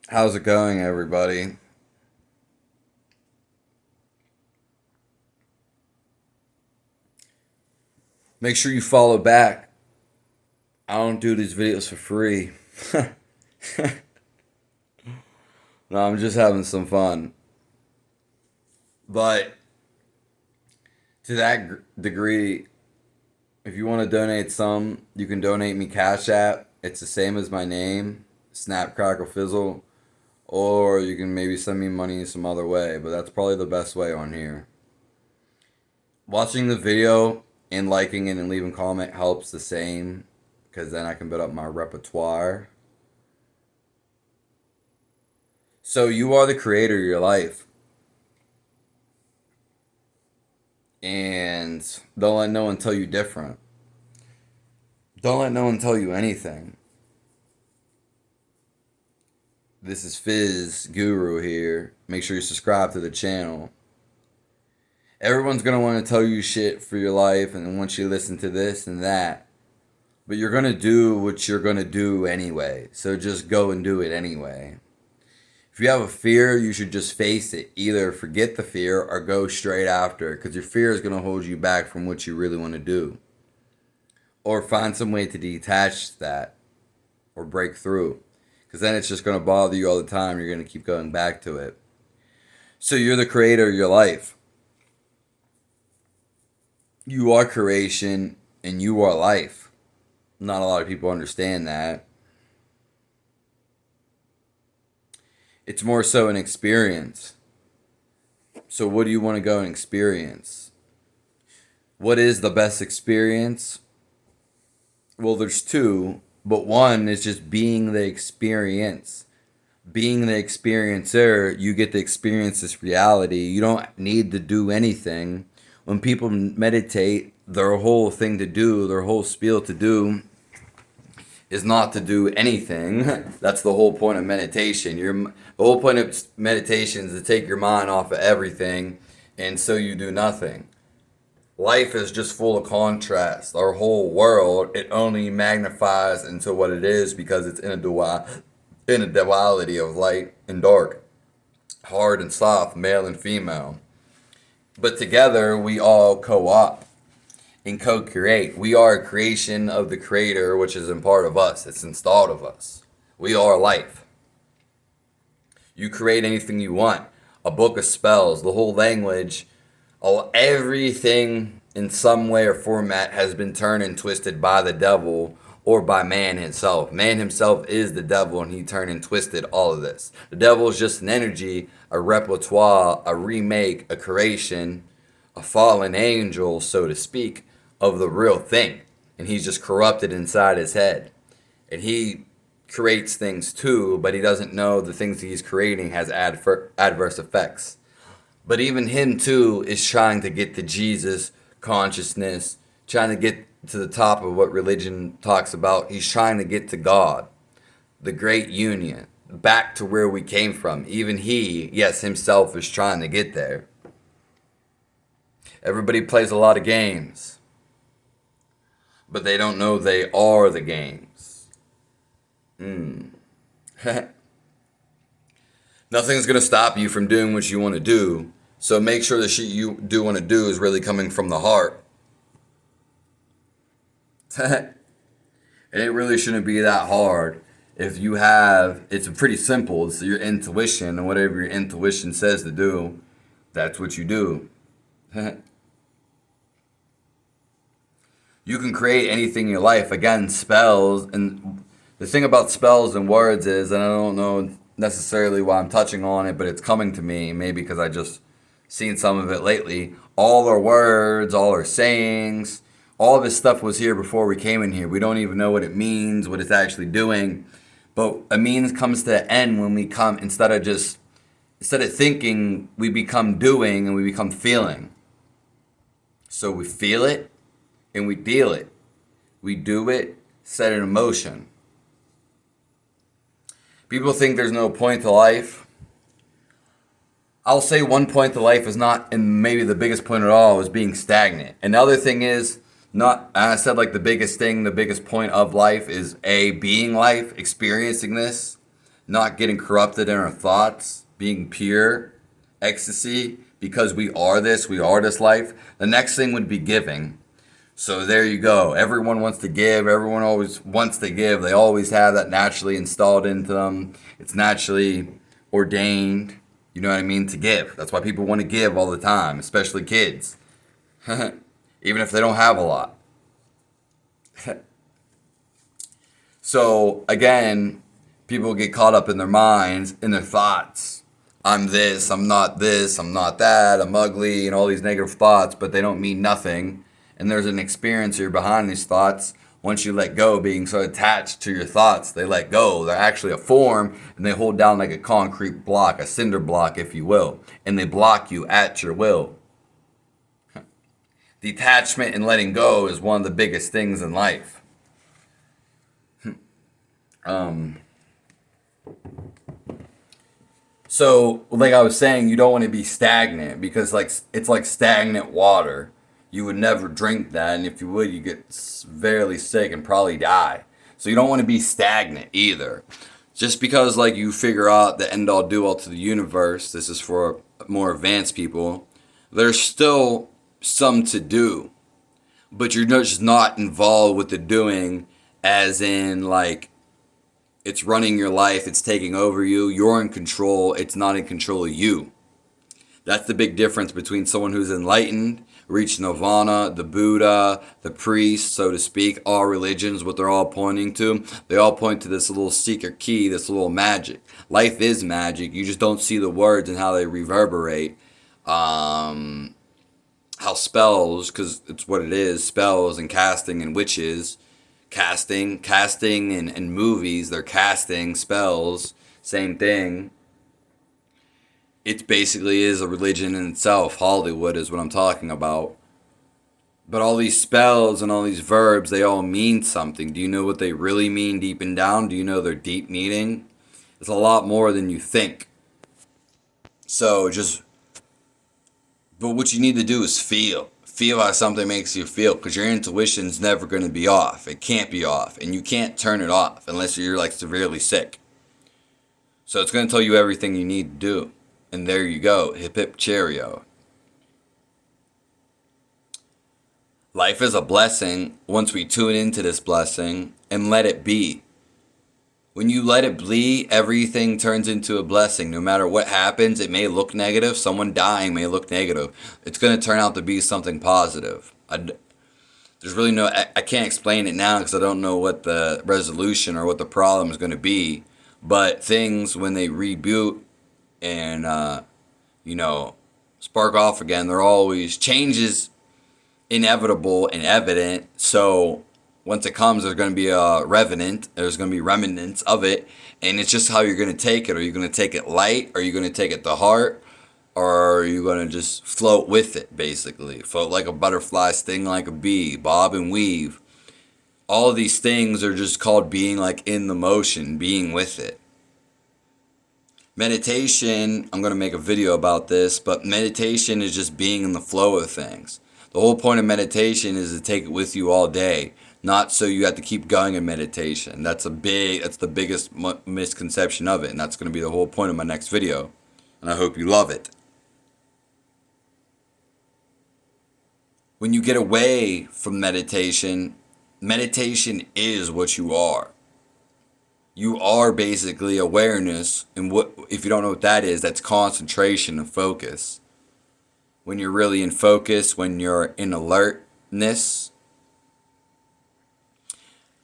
How's it going, everybody? Make sure you follow back. I don't do these videos for free. No, I'm just having some fun. But to that degree, if you want to donate some, you can donate me Cash App. It's the same as my name, Snap Crackle Fizzle. Or you can maybe send me money some other way, but that's probably the best way on here. Watching the video and liking it and leaving comment helps the same because then I can build up my repertoire. So you are the creator of your life. And don't let no one tell you different. Don't let no one tell you anything. This is Fizz Guru here. Make sure you subscribe to the channel. Everyone's going to want to tell you shit for your life and want you to listen to this and that. But you're going to do what you're going to do anyway. So just go and do it anyway. If you have a fear, you should just face it. Either forget the fear or go straight after it, because your fear is going to hold you back from what you really want to do. Or find some way to detach that or break through, because then it's just going to bother you all the time. You're going to keep going back to it. So you're the creator of your life. You are creation and you are life. Not a lot of people understand that. It's more so an experience. So what do you want to go and experience? What is the best experience? Well, there's two, but one is just being the experience. Being the experiencer, you get to experience this reality. You don't need to do anything. When people meditate, their whole thing to do, their whole spiel to do is not to do anything. That's the whole point of meditation. The whole point of meditation is to take your mind off of everything, and so you do nothing. Life is just full of contrast. Our whole world, it only magnifies into what it is because it's in a duality of light and dark, hard and soft, male and female. But together we all co-op and co-create. We are a creation of the creator, which is in part of us. It's installed of us. We are life. You create anything you want. A book of spells, the whole language, everything in some way or format has been turned and twisted by the devil or by man himself. Man himself is the devil, and he turned and twisted all of this. The devil is just an energy, a repertoire, a remake, a creation, a fallen angel, so to speak, of the real thing. And he's just corrupted inside his head. And he creates things too, but he doesn't know the things he's creating has adverse effects. But even him too is trying to get to Jesus consciousness, trying to get to the top of what religion talks about. He's trying to get to God, the great union, back to where we came from. Even he, yes, himself is trying to get there. Everybody plays a lot of games, but they don't know they are the games. Nothing's going to stop you from doing what you want to do. So make sure the shit you do want to do is really coming from the heart. And it really shouldn't be that hard. If you have, it's pretty simple. It's your intuition, and whatever your intuition says to do, that's what you do. You can create anything in your life. Again, spells. And the thing about spells and words is, and I don't know necessarily why I'm touching on it, but it's coming to me, maybe because I just seen some of it lately. All our words, all our sayings, all this stuff was here before we came in here. We don't even know what it means, what it's actually doing. But a means comes to an end when we come, instead of thinking, we become doing and we become feeling. So we feel it and we deal it. We do it, set it in motion. People think there's no point to life. I'll say one point to life is not, and maybe the biggest point at all, is being stagnant. Another thing is, not, I said like the biggest thing, the biggest point of life is being life, experiencing this. not getting corrupted in our thoughts, being pure, ecstasy, because we are this life. The next thing would be giving. So there you go. Everyone wants to give. Everyone always wants to give. They always have that naturally installed into them. It's naturally ordained, you know what I mean, to give. That's why people want to give all the time, especially kids. Even if they don't have a lot. So, again, people get caught up in their minds, in their thoughts. I'm this, I'm not that, I'm ugly, and all these negative thoughts, but they don't mean nothing. And there's an experience here behind these thoughts. Once you let go, being so attached to your thoughts, they let go. They're actually a form, and they hold down like a concrete block, a cinder block, if you will. And they block you at your will. Detachment and letting go is one of the biggest things in life. So, like I was saying, you don't want to be stagnant because it's like stagnant water. You would never drink that, and if you would, you get severely sick and probably die. So you don't want to be stagnant either. Just because like you figure out the end all do all to the universe, this is for more advanced people, there's still some to do. But you're just not involved with the doing as in like it's running your life, it's taking over you, you're in control, it's not in control of you. That's the big difference between someone who's enlightened, reached nirvana, the Buddha, the priest, so to speak, all religions, what they're all pointing to. They all point to this little secret key, this little magic. Life is magic. You just don't see the words and how they reverberate. How spells, because it's what it is, spells and casting and witches. Casting and movies, they're casting spells, same thing. It basically is a religion in itself. Hollywood is what I'm talking about. But all these spells and all these verbs, they all mean something. Do you know what they really mean deep and down? Do you know their deep meaning? It's a lot more than you think. But what you need to do is feel. Feel how something makes you feel, because your intuition's never going to be off. It can't be off, and you can't turn it off unless you're like severely sick. So it's going to tell you everything you need to do. And there you go, hip hip cheerio. Life is a blessing once we tune into this blessing and let it be. When you let it be, everything turns into a blessing. No matter what happens, it may look negative. Someone dying may look negative. It's going to turn out to be something positive. There's really I can't explain it now because I don't know what the resolution or what the problem is going to be. But things, when they reboot, and spark off again, they're always changes inevitable and evident. So once it comes, there's going to be there's going to be remnants of it, and it's just how you're going to take it. Are you going to take it light? Are you going to take it to heart? Or are you going to just float with it, basically? Float like a butterfly, sting like a bee, bob and weave. All of these things are just called being like in the motion, being with it. Meditation, I'm going to make a video about this, but meditation is just being in the flow of things. The whole point of meditation is to take it with you all day, not so you have to keep going in meditation. That's the biggest misconception of it, and that's going to be the whole point of my next video, and I hope you love it. When you get away from meditation, meditation is what you are. You are basically awareness, and what if you don't know what that is, that's concentration and focus. When you're really in focus, when you're in alertness,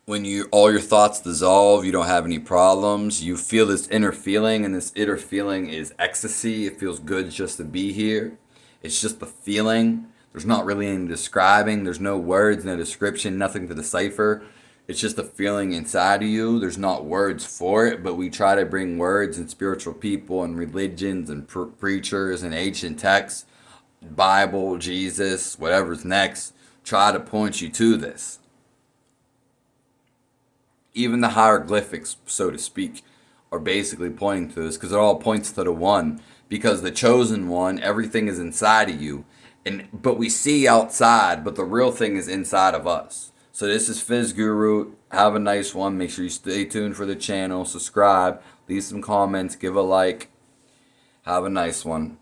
when all your thoughts dissolve, you don't have any problems, you feel this inner feeling, and this inner feeling is ecstasy. It feels good just to be here. It's just the feeling. There's not really any describing. There's no words, no description, nothing to decipher. It's just a feeling inside of you. There's not words for it, but we try to bring words and spiritual people and religions and preachers and ancient texts, Bible, Jesus, whatever's next, try to point you to this. Even the hieroglyphics, so to speak, are basically pointing to this, because it all points to the one. Because the chosen one, everything is inside of you. But we see outside, but the real thing is inside of us. So this is Fizz Guru. Have a nice one. Make sure you stay tuned for the channel. Subscribe. Leave some comments, give a like. Have a nice one.